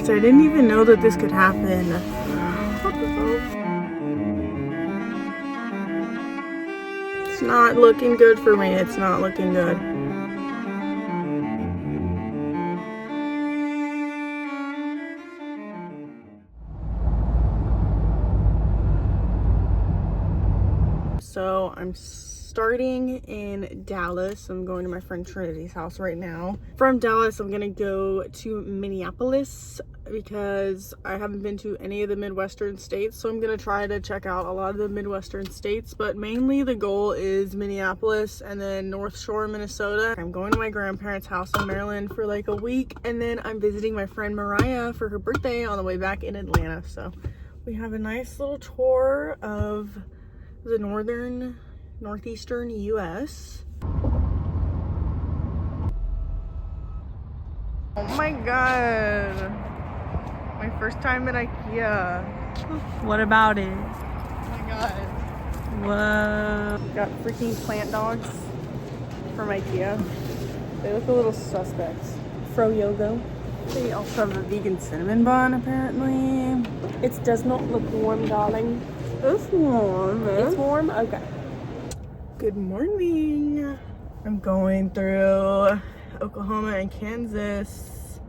because I didn't even know that this could happen. What the hell? It's not looking good for me. It's not looking good. So I'm starting in Dallas. I'm going to my friend Trinity's house right now. From Dallas, I'm gonna go to Minneapolis because I haven't been to any of the Midwestern states. So I'm gonna try to check out a lot of the Midwestern states, but mainly the goal is Minneapolis and then North Shore, Minnesota. I'm going to my grandparents' house in Maryland for like a week, and then I'm visiting my friend Mariah for her birthday on the way back in Atlanta. So we have a nice little tour of the northeastern US. Oh my god. My first time at IKEA. What about it? Oh my god. Whoa. Got freaking plant dogs from IKEA. They look a little suspect. Froyogo. They also have a vegan cinnamon bun apparently. It does not look warm, darling. It's warm. It's warm? Okay. Good morning. I'm going through Oklahoma and Kansas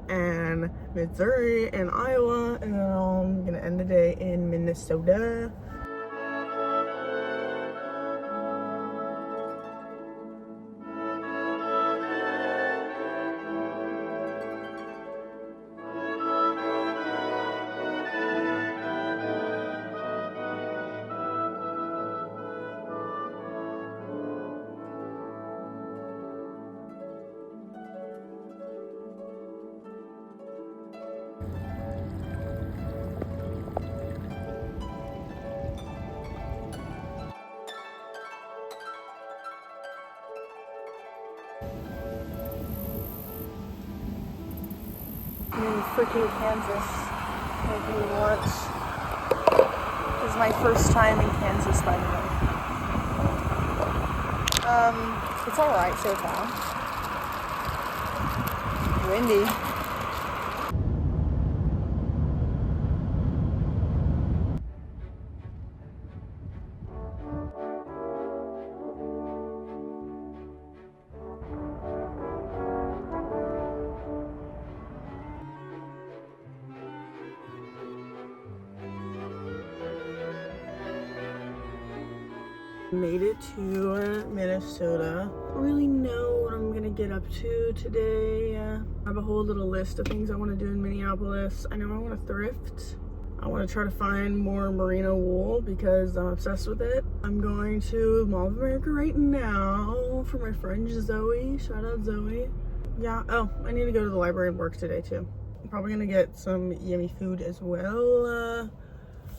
and Missouri and Iowa, and then I'm gonna end the day in Minnesota. I'm in freaking Kansas making lunch. This is my first time in Kansas, by the way. It's alright so far. Windy. Made it to Minnesota. Don't really know what I'm gonna get up to today. I have a whole little list of things I want to do in Minneapolis. I know I want to thrift. I want to try to find more merino wool because I'm obsessed with it. I'm going to Mall of America right now for my friend Zoe. Shout out Zoe. Yeah, oh, I need to go to the library and work today too. I'm probably gonna get some yummy food as well.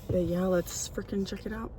But yeah, let's freaking check it out.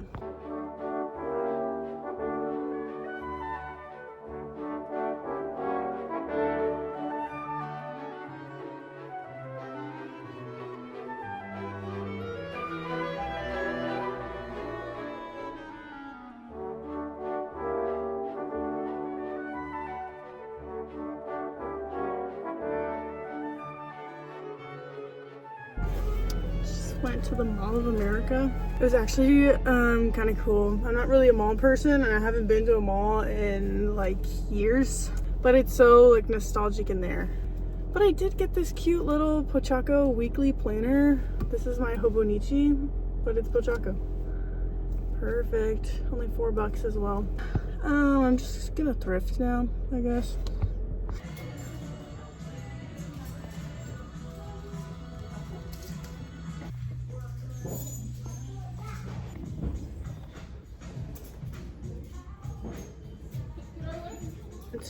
Went to the Mall of America. It was actually kind of cool. I'm not really a mall person and I haven't been to a mall in like years, but it's so like nostalgic in there. But I did get this cute little Pochaco weekly planner. This is my Hobonichi, but it's Pochaco. Perfect. Only $4 as well. I'm just gonna thrift now, I guess.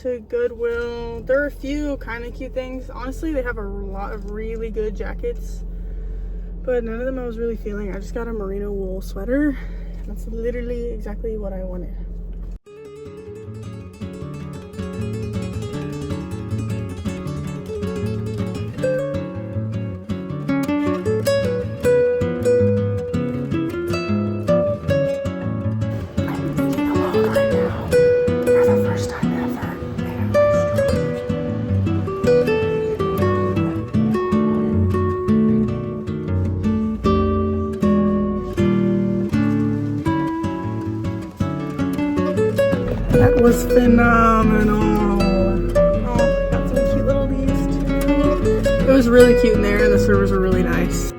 To Goodwill. There are a few kind of cute things. Honestly, they have a lot of really good jackets, but none of them I was really feeling. I just got a merino wool sweater. That's literally exactly what I wanted. is phenomenal. Oh, got some cute little leaves too. It was really cute in there, and the servers were really nice.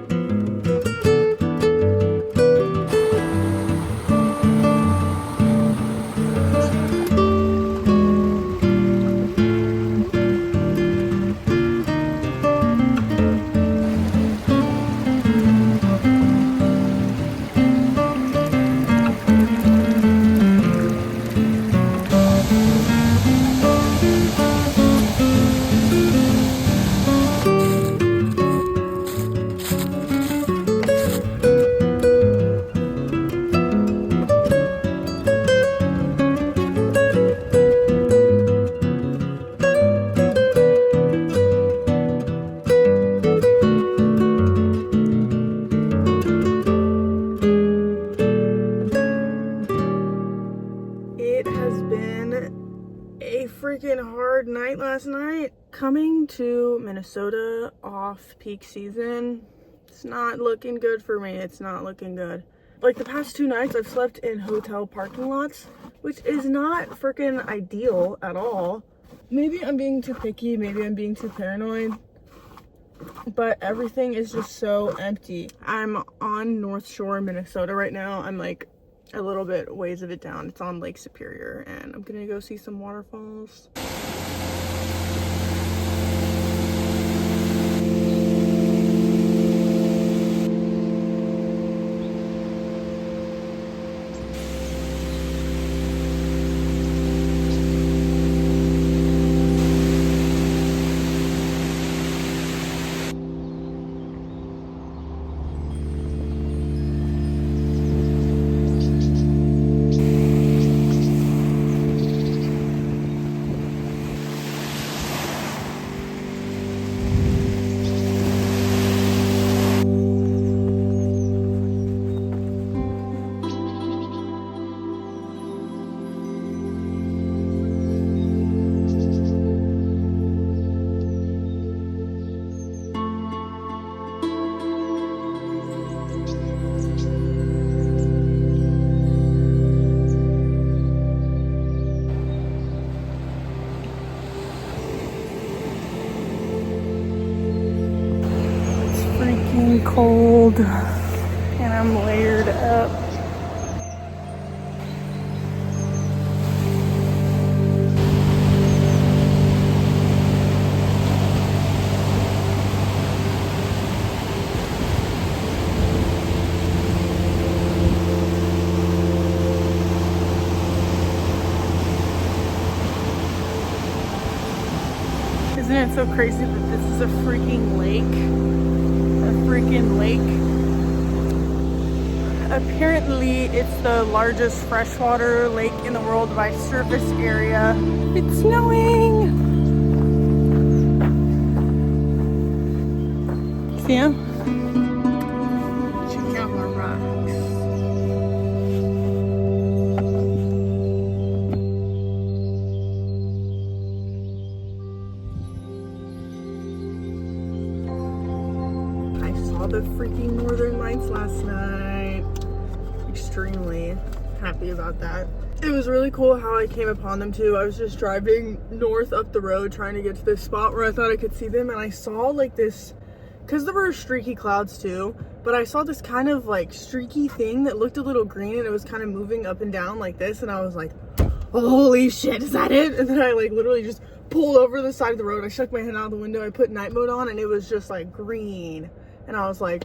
It has been a freaking hard night last night. Coming to Minnesota off peak season, it's not looking good for me. It's not looking good. Like the past 2 nights, I've slept in hotel parking lots, which is not freaking ideal at all. Maybe I'm being too picky, maybe I'm being too paranoid, but everything is just so empty. I'm on North Shore, Minnesota right now. I'm like a little bit ways of it down. It's on Lake Superior, and I'm gonna go see some waterfalls. Cold, and I'm layered up. Isn't it so crazy that this is a freaking lake? Apparently it's the largest freshwater lake in the world by surface area. It's snowing! See ya? Check out my rocks. I saw the freaking northern lights last night. Extremely happy about that. It was really cool how I came upon them too. I was just driving north up the road trying to get to this spot where I thought I could see them, and I saw like this, because there were streaky clouds too, but I saw this kind of like streaky thing that looked a little green, and it was kind of moving up and down like this, and I was like, holy shit, is that it? And then I like literally just pulled over the side of the road. I shook my head out the window, I put night mode on, and it was just like green, and I was like,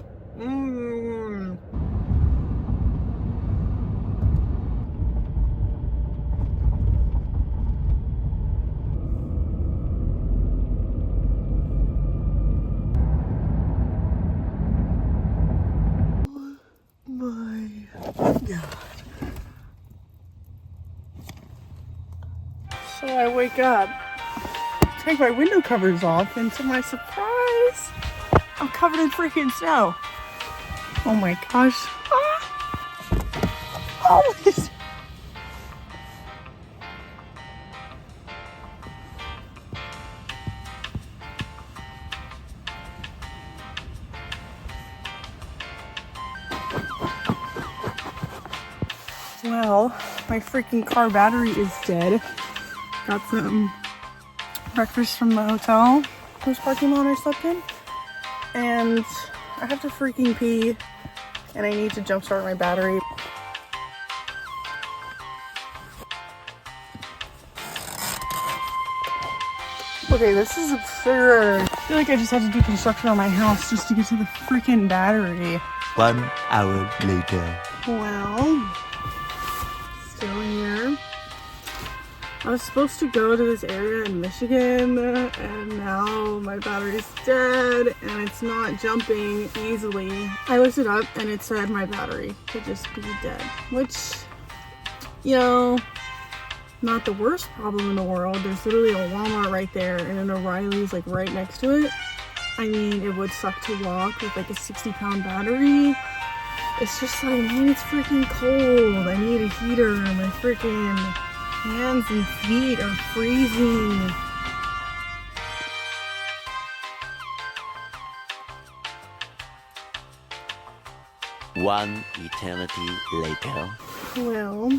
God. So I wake up, take my window covers off, and to my surprise, I'm covered in freaking snow. Oh my gosh. Oh, this. Well, my freaking car battery is dead. Got some breakfast from the hotel, whose parking lot I slept in. And I have to freaking pee, and I need to jumpstart my battery. Okay, this is absurd. I feel like I just had to do construction on my house just to get to the freaking battery. 1 hour later. Well, still here. I was supposed to go to this area in Michigan, and now my battery's dead and it's not jumping easily. I looked it up and it said my battery could just be dead, which, you know, not the worst problem in the world. There's literally a Walmart right there and an O'Reilly's like right next to it. I mean, it would suck to walk with like a 60-pound battery. It's just like, man, it's freaking cold. I need a heater. My freaking hands and feet are freezing. One eternity later. Well,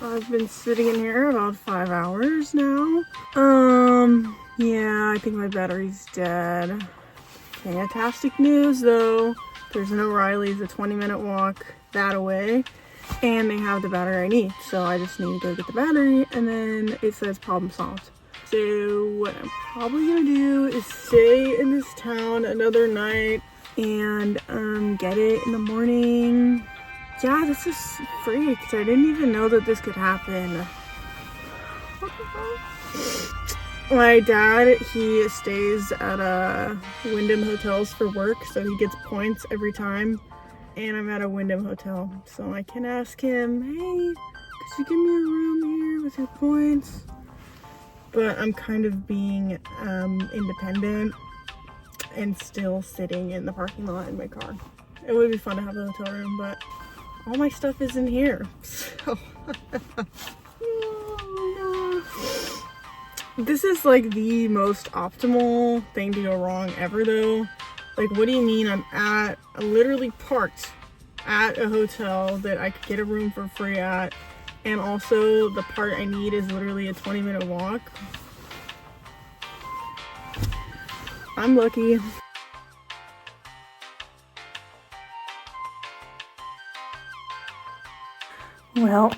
I've been sitting in here about 5 hours now. Yeah, I think my battery's dead. Fantastic news though. There's an O'Reilly's, a 20-minute walk that away, and they have the battery I need. So I just need to go get the battery, and then it says problem solved. So what I'm probably gonna do is stay in this town another night and get it in the morning. Yeah, this is freaked. I didn't even know that this could happen. What the fuck? My dad, he stays at Wyndham Hotels for work, so he gets points every time. And I'm at a Wyndham Hotel, so I can ask him, hey, could you give me a room here with your points? But I'm kind of being independent and still sitting in the parking lot in my car. It would be fun to have a hotel room, but all my stuff is in here, so. This is like the most optimal thing to go wrong ever though. Like, what do you mean I'm literally parked at a hotel that I could get a room for free at, and also the part I need is literally a 20-minute walk. I'm lucky. Well,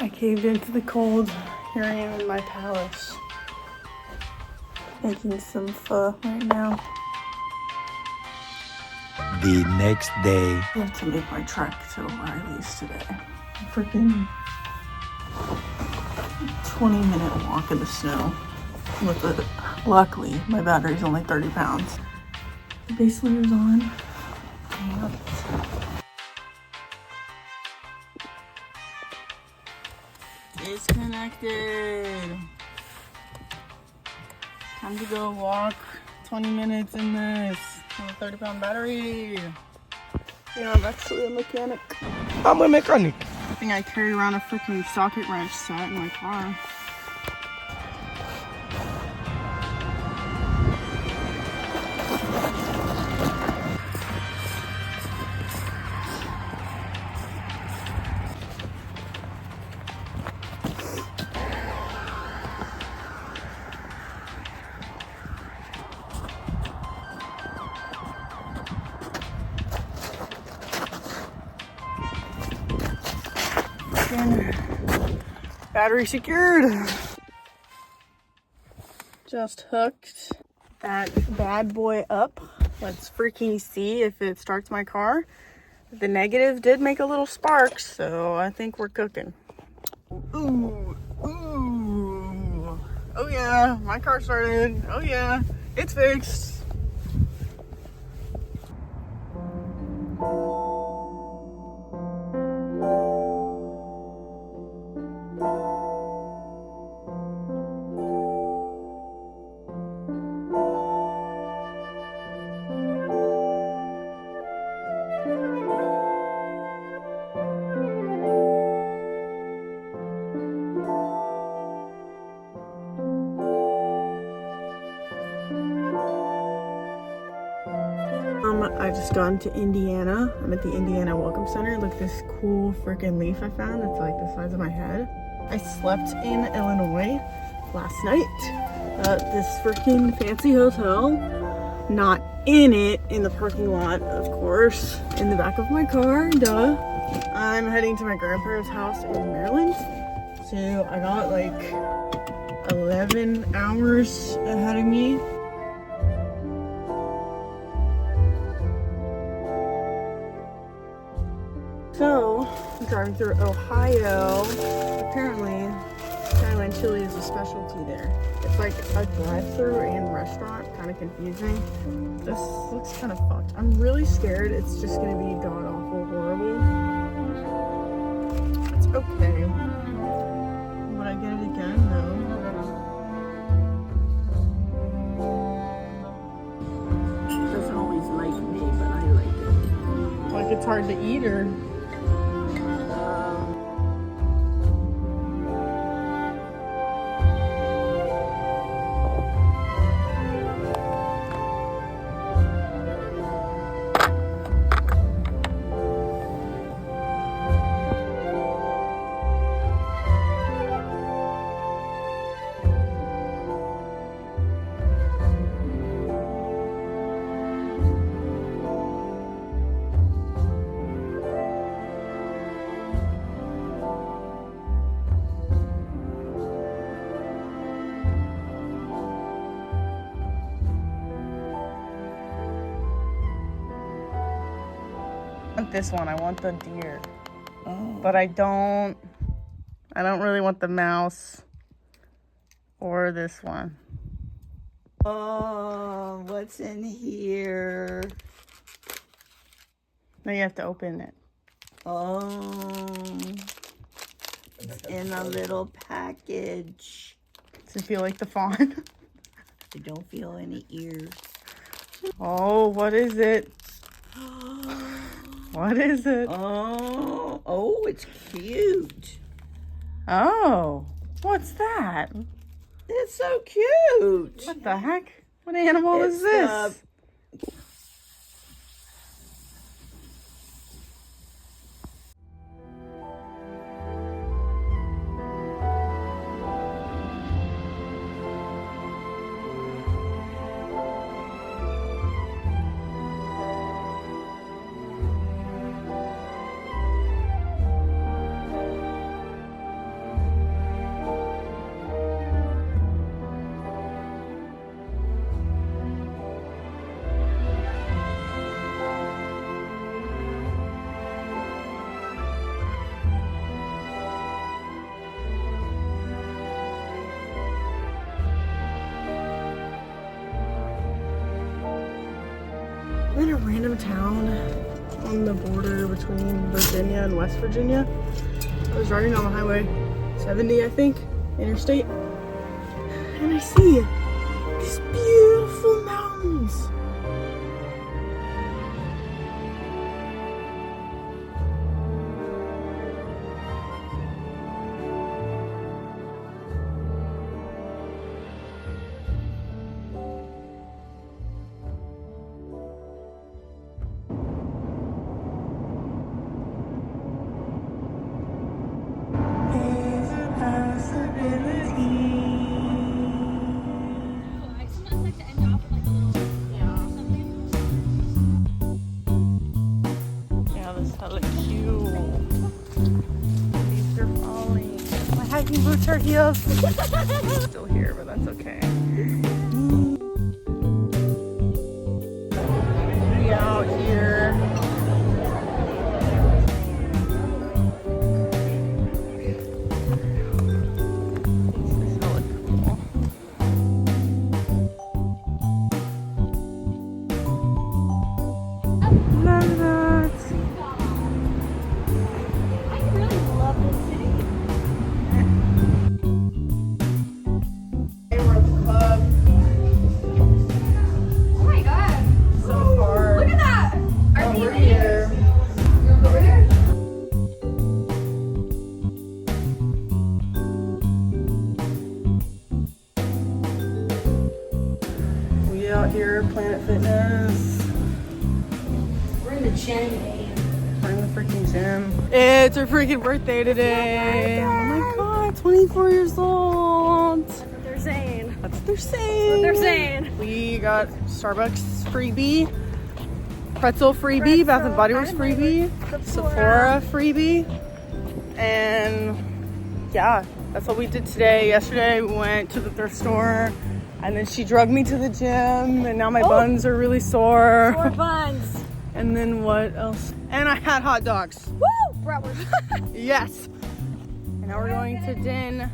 I caved into the cold. Here I am in my palace, making some pho right now. The next day. I have to make my trek to O'Reilly's today. Freaking 20-minute walk in the snow. With it. Luckily, my battery's only 30 pounds. The base layer's on. And disconnected. Time to go walk 20 minutes in this with a 30-pound battery. Yeah, I'm actually a mechanic. I'm a mechanic. I think I carry around a freaking socket wrench set in my car. Battery secured. Just hooked that bad boy up. Let's freaking see if it starts my car. The negative did make a little spark, so I think we're cooking. Ooh, ooh. Oh yeah, my car started. Oh yeah, it's fixed. I just got into Indiana. I'm at the Indiana Welcome Center. Look at this cool freaking leaf I found. It's like the size of my head. I slept in Illinois last night at this freaking fancy hotel. Not in it, in the parking lot, of course. In the back of my car, duh. I'm heading to my grandparents' house in Maryland. So I got like 11 hours ahead of me. So, I'm driving through Ohio. Apparently, Skyline Chili is a specialty there. It's like a drive-through and restaurant, kind of confusing. This looks kind of fucked. I'm really scared it's just gonna be god-awful horrible. It's okay. Would I get it again? No. Doesn't always like me, but I like it. Like it's hard to eat, or? This one, I want the deer. Oh. But I don't really want the mouse or this one. Oh, what's in here? Now you have to open it. Oh, it's in a little package. Does it feel like the fawn? I don't feel any ears. Oh, what is it? What is it? Oh, it's cute. Oh, what's that? It's so cute. What the heck? What animal is this? I'm in a random town on the border between Virginia and West Virginia. I was driving on the highway 70, I think, interstate, and I see these beautiful mountains. Hiking boots are heels. Still here, but that's okay. We out here. This is hella cool. Love that. I really love this city. Oh my god. So far. Look at that. Are We're here. over there? We out here, Planet Fitness. We're in the gym. We're in the freaking gym. It's her freaking birthday today. Oh my god, 24 years old. That's what they're saying. They're saying. We got Starbucks freebie, pretzel freebie, Bath and Body Works freebie, Sephora freebie, and yeah, that's what we did today. Yesterday we went to the thrift store, and then she drugged me to the gym, and now my buns are really sore. Sore buns. And then what else? And I had hot dogs. Woo! Bratwurst. Yes. And now we're going to Din.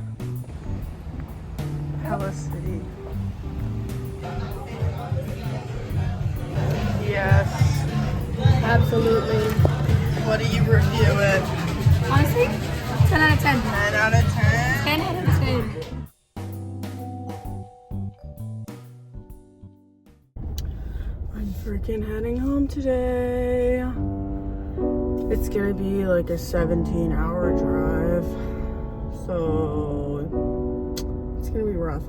Hello City. Yes. Absolutely. What do you review it? Honestly, 10 out of 10. 10 out of 10. 10 out of 10. I'm freaking heading home today. It's gonna be like a 17-hour drive. So it's gonna be rough.